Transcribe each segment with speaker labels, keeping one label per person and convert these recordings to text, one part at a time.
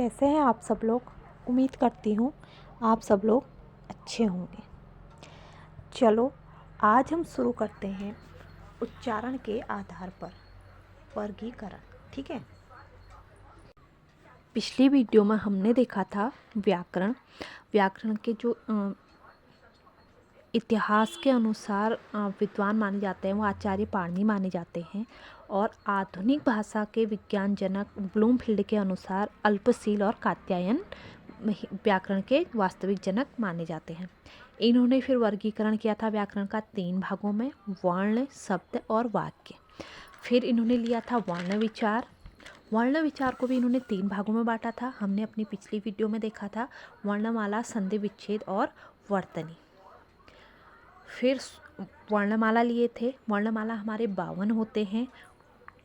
Speaker 1: कैसे हैं आप सब लोग। उम्मीद करती हूँ आप सब लोग अच्छे होंगे। चलो आज हम शुरू करते हैं उच्चारण के आधार पर वर्गीकरण। ठीक है, पिछली वीडियो में हमने देखा था व्याकरण। व्याकरण के जो इतिहास के अनुसार विद्वान माने जाते हैं वो आचार्य पाणिनि माने जाते हैं, और आधुनिक भाषा के विज्ञान जनक ब्लूमफील्ड के अनुसार अल्पशील और कात्यायन व्याकरण के वास्तविक जनक माने जाते हैं। इन्होंने फिर वर्गीकरण किया था व्याकरण का 3 भागों में, वर्ण, शब्द और वाक्य। फिर इन्होंने लिया था वर्ण विचार। वर्ण विचार को भी इन्होंने 3 भागों में बांटा था। हमने अपनी पिछली वीडियो में देखा था वर्णमाला, संधि विच्छेद और वर्तनी। फिर वर्णमाला लिए थे। वर्णमाला हमारे 52 होते हैं,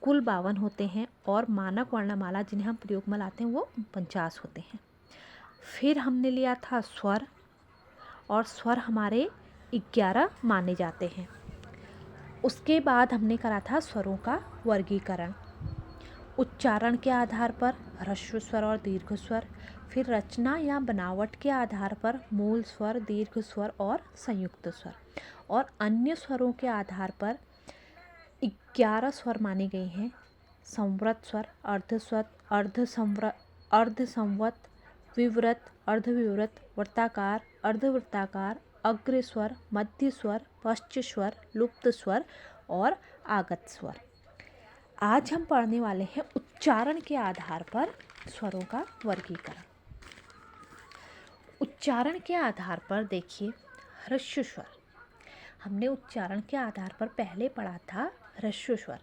Speaker 1: कुल 52 होते हैं, और मानक वर्णमाला जिन्हें हम प्रयोग में लाते हैं वो 50 होते हैं। फिर हमने लिया था स्वर, और स्वर हमारे 11 माने जाते हैं। उसके बाद हमने करा था स्वरों का वर्गीकरण उच्चारण के आधार पर, ह्रस्व स्वर और दीर्घ स्वर। फिर रचना या बनावट के आधार पर मूल स्वर, दीर्घ स्वर और संयुक्त स्वर। और अन्य स्वरों के आधार पर 11 स्वर माने गए हैं। संवृत स्वर, अर्धस्वर, अर्धसंवत, विवृत, अर्धविवृत, वृत्ताकार, अर्धवृत्ताकार, अग्र स्वर, मध्य स्वर, पश्च स्वर, लुप्त स्वर और आगत स्वर। आज हम पढ़ने वाले हैं उच्चारण के आधार पर स्वरों का वर्गीकरण। उच्चारण के आधार पर देखिए, ह्रस्व स्वर। हमने उच्चारण के आधार पर पहले पढ़ा था ह्रस्व स्वर।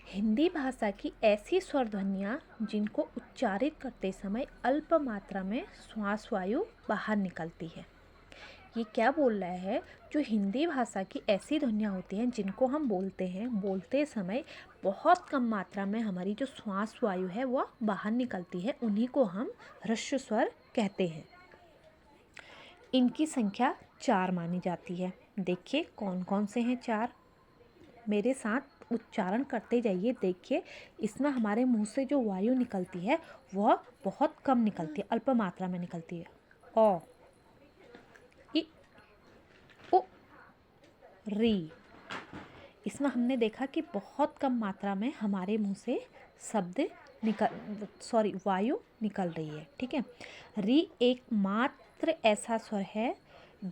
Speaker 1: हिंदी भाषा की ऐसी स्वर ध्वनियाँ जिनको उच्चारित करते समय अल्प मात्रा में श्वास वायु बाहर निकलती है। ये क्या बोल रहा है, जो हिंदी भाषा की ऐसी ध्वनियाँ होती हैं जिनको हम बोलते हैं, बोलते समय बहुत कम मात्रा में हमारी जो श्वास वायु है वह बाहर निकलती है, उन्हीं को हम ह्रस्व स्वर कहते हैं। इनकी संख्या 4 मानी जाती है। देखिए कौन कौन से हैं 4, मेरे साथ उच्चारण करते जाइए। देखिए इसमें हमारे मुंह से जो वायु निकलती है वह बहुत कम निकलती है, अल्प मात्रा में निकलती है। ओ, इ, उ, री। इसमें हमने देखा कि बहुत कम मात्रा में हमारे मुंह से वायु निकल रही है। ठीक है, री एकमात्र ऐसा स्वर है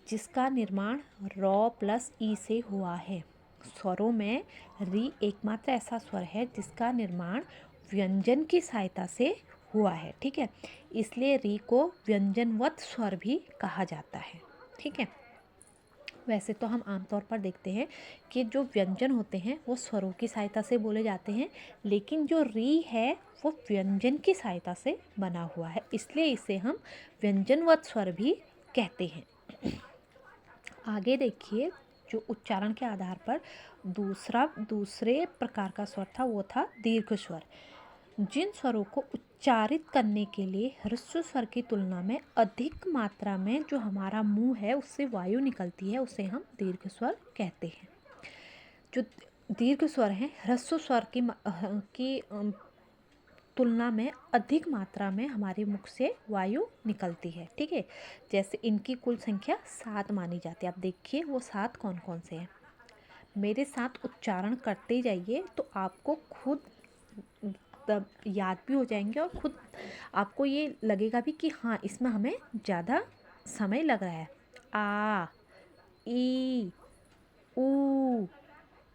Speaker 1: जिसका निर्माण रॉ प्लस ई से हुआ है। स्वरों में री एकमात्र ऐसा स्वर है जिसका निर्माण व्यंजन की सहायता से हुआ है। ठीक है, इसलिए री को व्यंजनवत स्वर भी कहा जाता है। ठीक है, वैसे तो हम आमतौर पर देखते हैं कि जो व्यंजन होते हैं वो स्वरों की सहायता से बोले जाते हैं, लेकिन जो री है वो व्यंजन की सहायता से बना हुआ है, इसलिए इसे हम व्यंजनवत स्वर भी कहते हैं। आगे देखिए, जो उच्चारण के आधार पर दूसरे प्रकार का स्वर था वो था दीर्घ स्वर। जिन स्वरों को उच्चारित करने के लिए ह्रस्व स्वर की तुलना में अधिक मात्रा में जो हमारा मुंह है उससे वायु निकलती है उसे हम दीर्घ स्वर कहते हैं। जो दीर्घ स्वर हैं ह्रस्व स्वर की तुलना में अधिक मात्रा में हमारे मुख से वायु निकलती है। ठीक है, जैसे इनकी कुल संख्या 7 मानी जाती है। आप देखिए वो 7 कौन कौन से हैं, मेरे साथ उच्चारण करते जाइए तो आपको खुद याद भी हो जाएंगे, और खुद आपको ये लगेगा भी कि हाँ इसमें हमें ज़्यादा समय लग रहा है। आ, ई, उ,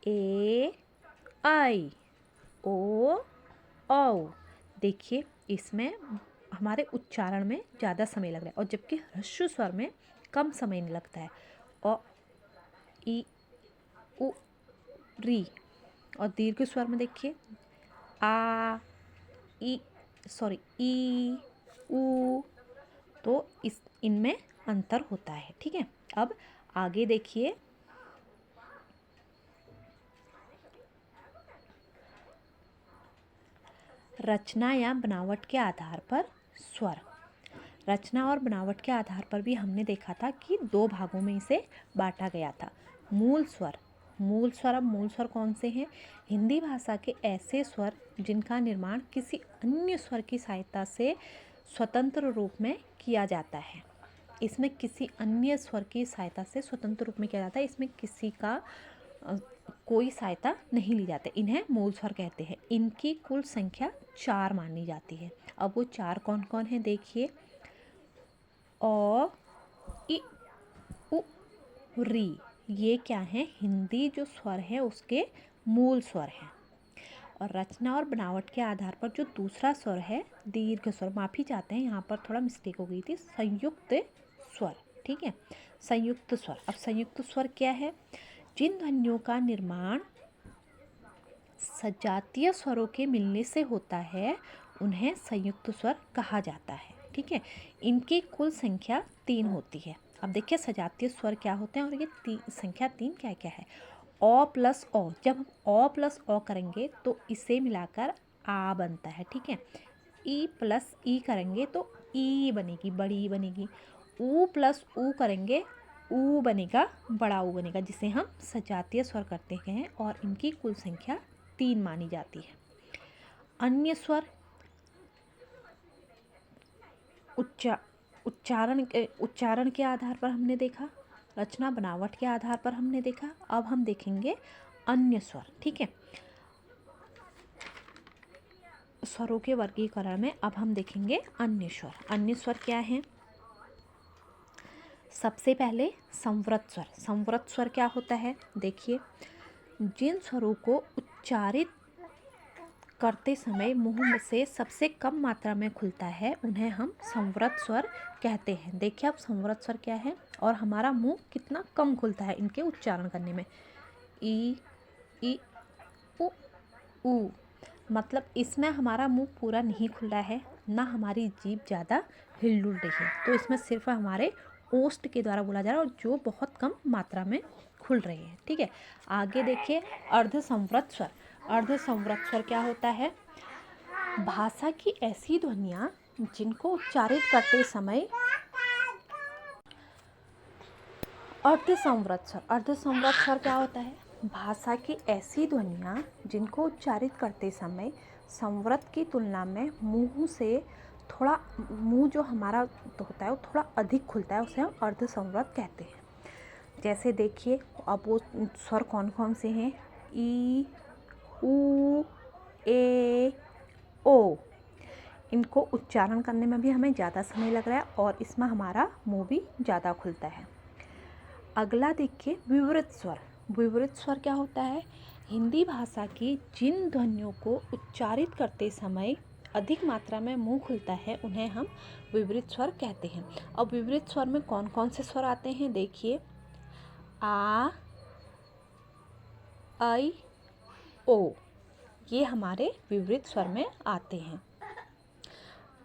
Speaker 1: ए, आई, ओ, औ। देखिए इसमें हमारे उच्चारण में ज़्यादा समय लग रहा है, और जबकि ह्रस्व स्वर में कम समय लगता है। औ, ई, उ, री। और दीर्घ स्वर में देखिए आ, ई, उ, तो इनमें अंतर होता है। ठीक है, अब आगे देखिए, रचना या बनावट के आधार पर स्वर। रचना और बनावट के आधार पर भी हमने देखा था कि 2 भागों में इसे बांटा गया था। मूल स्वर, मूल स्वर, अब मूल स्वर कौन से हैं? हिंदी भाषा के ऐसे स्वर जिनका निर्माण किसी अन्य स्वर की सहायता से स्वतंत्र रूप में किया जाता है। इसमें किसी अन्य स्वर की सहायता से स्वतंत्र रूप में किया जाता है, इसमें किसी का कोई सहायता नहीं ली जाती, इन्हें मूल स्वर कहते हैं। इनकी कुल संख्या 4 मानी जाती है। अब वो 4 कौन कौन है देखिए, अ, इ, उ, री। ये क्या है? हिंदी जो स्वर है उसके मूल स्वर हैं। और रचना और बनावट के आधार पर जो दूसरा स्वर है दीर्घ स्वर, माफ़ी चाहते हैं यहाँ पर थोड़ा मिस्टेक हो गई थी, संयुक्त स्वर। ठीक है, संयुक्त स्वर। अब संयुक्त स्वर क्या है? जिन ध्वनियों का निर्माण सजातीय स्वरों के मिलने से होता है उन्हें संयुक्त स्वर कहा जाता है। ठीक है, इनकी कुल संख्या 3 होती है। अब देखिए सजातीय स्वर क्या होते हैं और ये संख्या 3 क्या क्या है? अ प्लस ओ, जब हम अ प्लस ओ करेंगे तो इसे मिलाकर आ बनता है। ठीक है, ई प्लस ई करेंगे तो ई बनेगी, बड़ी बनेगी। ऊ प्लस ऊ करेंगे, ऊ बनेगा, बड़ा ऊ बनेगा, जिसे हम सजातीय स्वर करते हैं और इनकी कुल संख्या 3 मानी जाती है। अन्य स्वर उच्चारण के आधार पर हमने देखा, रचना बनावट के आधार पर हमने देखा। अब हम देखेंगे अन्य स्वर। ठीक है, स्वरों के वर्गीकरण में अब हम देखेंगे अन्य स्वर। अन्य स्वर क्या है? सबसे पहले संवृत स्वर। संवृत स्वर क्या होता है? देखिए, जिन स्वरों को उच्चारित करते समय मुंह से सबसे कम मात्रा में खुलता है उन्हें हम संवृत स्वर कहते हैं। देखिए अब संवृत स्वर क्या है और हमारा मुंह कितना कम खुलता है इनके उच्चारण करने में। ई, ई, उ, ऊ, मतलब इसमें हमारा मुंह पूरा नहीं खुला है, ना हमारी जीभ ज़्यादा हिल-डुल रही है, तो इसमें सिर्फ हमारे ओष्ठ के द्वारा बोला जा रहा है और जो बहुत कम मात्रा में खुल रहे हैं। ठीक है, आगे देखिए अर्धसंवृत स्वर। अर्धसंवृत स्वर क्या होता है? भाषा की ऐसी ध्वनियाँ जिनको उच्चारित करते समय अर्धसंवृत स्वर। अर्धसंवृत स्वर क्या होता है? भाषा की ऐसी ध्वनियाँ जिनको उच्चारित करते समय संवृत की तुलना में मुंह से थोड़ा, मुंह जो हमारा होता है वो थोड़ा अधिक खुलता है, उसे हम अर्धसंवृत कहते हैं। जैसे देखिए अब वो स्वर कौन कौन से हैं? ई, ऊ, ए, ओ। इनको उच्चारण करने में भी हमें ज़्यादा समय लग रहा है और इसमें हमारा मुंह भी ज़्यादा खुलता है। अगला देखिए विवृत स्वर। विवृत स्वर क्या होता है? हिंदी भाषा की जिन ध्वनियों को उच्चारित करते समय अधिक मात्रा में मुंह खुलता है उन्हें हम विवृत स्वर कहते हैं। अब विवृत स्वर में कौन कौन से स्वर आते हैं? देखिए आ, ऐ, ओ, ये हमारे विवृत स्वर में आते हैं।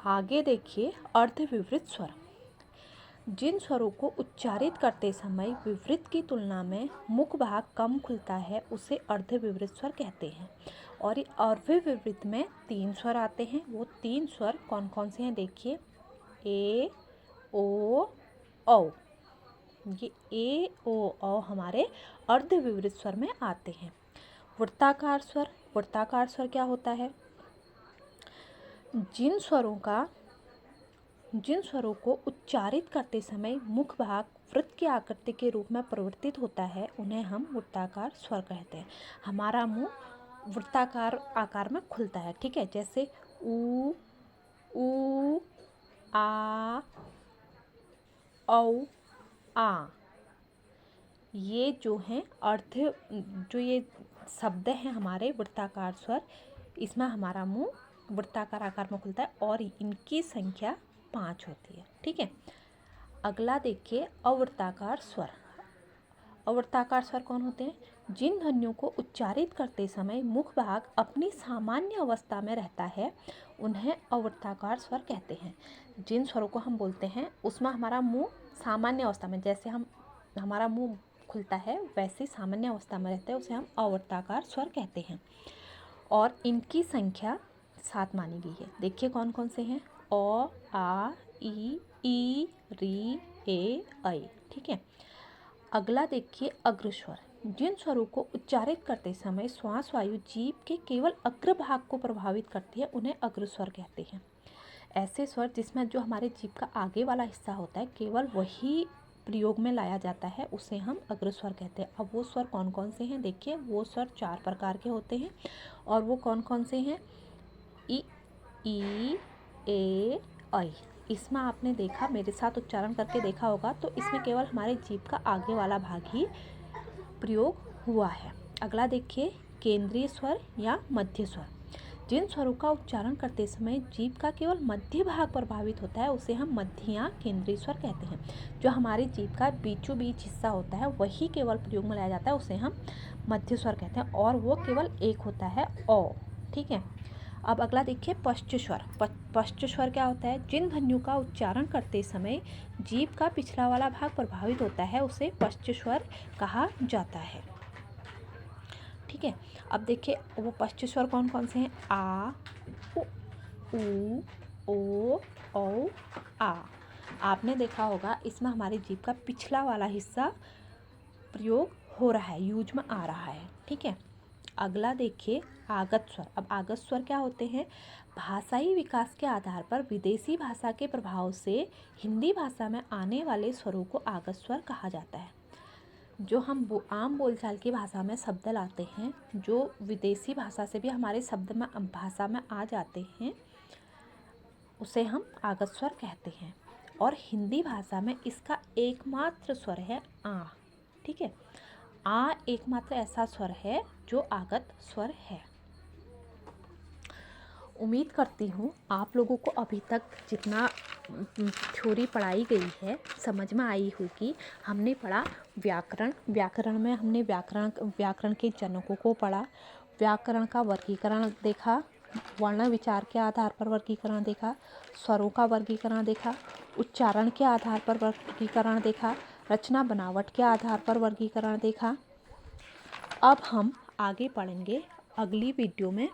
Speaker 1: आगे देखिए अर्धविवृत स्वर। जिन स्वरों को उच्चारित करते समय विवृत की तुलना में मुख भाग कम खुलता है उसे अर्धविवृत स्वर कहते हैं। और ये अर्धविवृत में 3 स्वर आते हैं। वो 3 स्वर कौन कौन से हैं? देखिए ए, ओ, औ। ये ए, ओ, औ हमारे अर्धविवृत स्वर में आते हैं। वृत्ताकार स्वर। वृत्ताकार स्वर क्या होता है? जिन स्वरों को उच्चारित करते समय मुख भाग वृत्त की आकृति के रूप में परिवर्तित होता है उन्हें हम वृत्ताकार स्वर कहते हैं। हमारा मुंह वृत्ताकार आकार में खुलता है। ठीक है, जैसे ऊ, ऊ, आ, औ, आ। ये जो हैं जो ये शब्द हैं हमारे वृत्ताकार स्वर, इसमें हमारा मुंह वृत्ताकार आकार में खुलता है और इनकी संख्या 5 होती है। ठीक है, अगला देखिए अवृत्ताकार स्वर। अवृत्ताकार स्वर कौन होते हैं? जिन ध्वनियों को उच्चारित करते समय मुख भाग अपनी सामान्य अवस्था में रहता है उन्हें अवृत्ताकार स्वर कहते हैं। जिन स्वरों को हम बोलते हैं उसमें हमारा मुंह सामान्य अवस्था में, जैसे हमारा मुंह खुलता है वैसे सामान्य अवस्था में रहता है, उसे हम अवृत्ताकार स्वर कहते हैं। और इनकी संख्या 7 मानी गई है। देखिए कौन कौन से हैं? अ, आ, ई, री, ए, ऐ। ठीक है, अगला देखिए अग्रस्वर। जिन स्वरों को उच्चारित करते समय श्वास वायु जीभ के केवल अग्र भाग को प्रभावित करती है उन्हें अग्र स्वर कहते हैं। ऐसे स्वर जिसमें जो हमारे जीभ का आगे वाला हिस्सा होता है केवल वही प्रयोग में लाया जाता है उसे हम अग्र स्वर कहते हैं। अब वो स्वर कौन कौन से हैं देखिए, वो स्वर 4 प्रकार के होते हैं और वो कौन कौन से हैं, ई ए ऐ। इसमें आपने देखा, मेरे साथ उच्चारण करके देखा होगा, तो इसमें केवल हमारे जीभ का आगे वाला भाग ही प्रयोग हुआ है। अगला देखिए, केंद्रीय स्वर या मध्य स्वर। जिन स्वरों का उच्चारण करते समय जीभ का केवल मध्य भाग प्रभावित होता है उसे हम मध्य या केंद्रीय स्वर कहते हैं। जो हमारी जीभ का बीचों बीच हिस्सा होता है वही केवल प्रयोग में लाया जाता है उसे हम मध्य स्वर कहते हैं और वो केवल एक होता है ओ। ठीक है। अब अगला देखिए पश्च स्वर। पश्च स्वर क्या होता है, जिन ध्वनियों का उच्चारण करते समय जीभ का पिछला वाला भाग प्रभावित होता है उसे पश्च स्वर कहा जाता है। ठीक है। अब देखिए वो पश्च स्वर कौन कौन से हैं, आ, उ, ओ, औ, आ। आपने देखा होगा इसमें हमारी जीभ का पिछला वाला हिस्सा प्रयोग हो रहा है, यूज में आ रहा है। ठीक है। अगला देखिए आगत स्वर। अब आगत स्वर क्या होते हैं, भाषाई विकास के आधार पर विदेशी भाषा के प्रभाव से हिंदी भाषा में आने वाले स्वरों को आगत स्वर कहा जाता है। जो हम आम बोलचाल की भाषा में शब्द लाते हैं, जो विदेशी भाषा से भी हमारे शब्द में भाषा में आ जाते हैं, उसे हम आगत स्वर कहते हैं। और हिंदी भाषा में इसका एकमात्र स्वर है आ। ठीक है। आ एकमात्र ऐसा स्वर है जो आगत स्वर है। उम्मीद करती हूँ आप लोगों को अभी तक जितना थ्योरी पढ़ाई गई है समझ में आई होगी। हमने पढ़ा व्याकरण में हमने व्याकरण के जनकों को पढ़ा, व्याकरण का वर्गीकरण देखा, वर्ण विचार के आधार पर वर्गीकरण देखा, स्वरों का वर्गीकरण देखा, उच्चारण के आधार पर वर्गीकरण देखा, रचना बनावट के आधार पर वर्गीकरण देखा। अब हम आगे पढ़ेंगे अगली वीडियो में